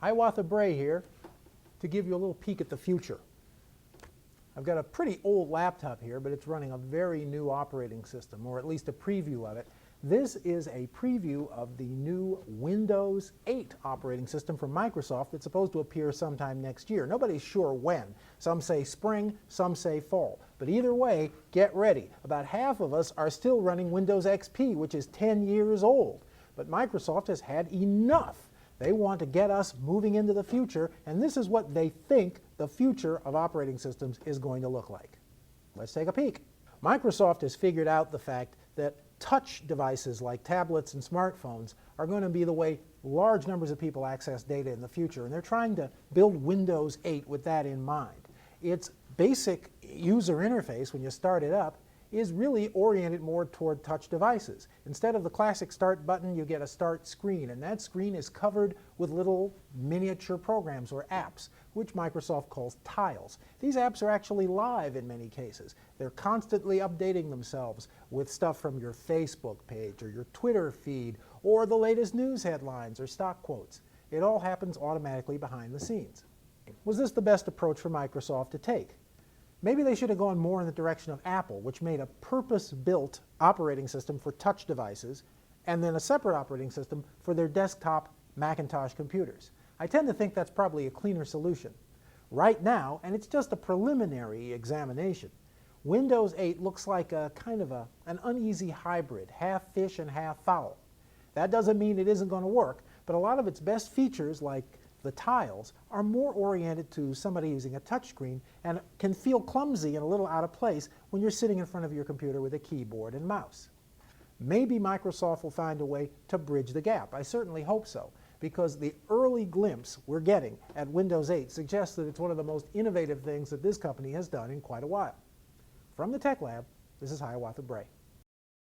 Hiawatha Bray here to give you a little peek at the future. I've got a pretty old laptop here, but it's running a very new operating system, or at least a preview of it. This is a preview of the new Windows 8 operating system from Microsoft that's supposed to appear sometime next year. Nobody's sure when. Some say spring, some say fall. But either way, get ready. About half of us are still running Windows XP, which is 10 years old. But Microsoft has had enough. They want to get us moving into the future, and this is what they think the future of operating systems is going to look like. Let's take a peek. Microsoft has figured out the fact that touch devices like tablets and smartphones are going to be the way large numbers of people access data in the future, and they're trying to build Windows 8 with that in mind. Its basic user interface, when you start it up, is really oriented more toward touch devices. Instead of the classic start button, you get a start screen, and that screen is covered with little miniature programs or apps, which Microsoft calls tiles. These apps are actually live in many cases. They're constantly updating themselves with stuff from your Facebook page or your Twitter feed or the latest news headlines or stock quotes. It all happens automatically behind the scenes. Was this the best approach for Microsoft to take? Maybe they should have gone more in the direction of Apple, which made a purpose-built operating system for touch devices and then a separate operating system for their desktop Macintosh computers. I tend to think that's probably a cleaner solution. Right now, and it's just a preliminary examination, Windows 8 looks like a kind of an uneasy hybrid, half fish and half fowl. That doesn't mean it isn't going to work, but a lot of its best features, like the tiles, are more oriented to somebody using a touchscreen and can feel clumsy and a little out of place when you're sitting in front of your computer with a keyboard and mouse. Maybe Microsoft will find a way to bridge the gap. I certainly hope so, because the early glimpse we're getting at Windows 8 suggests that it's one of the most innovative things that this company has done in quite a while. From the Tech Lab, this is Hiawatha Bray.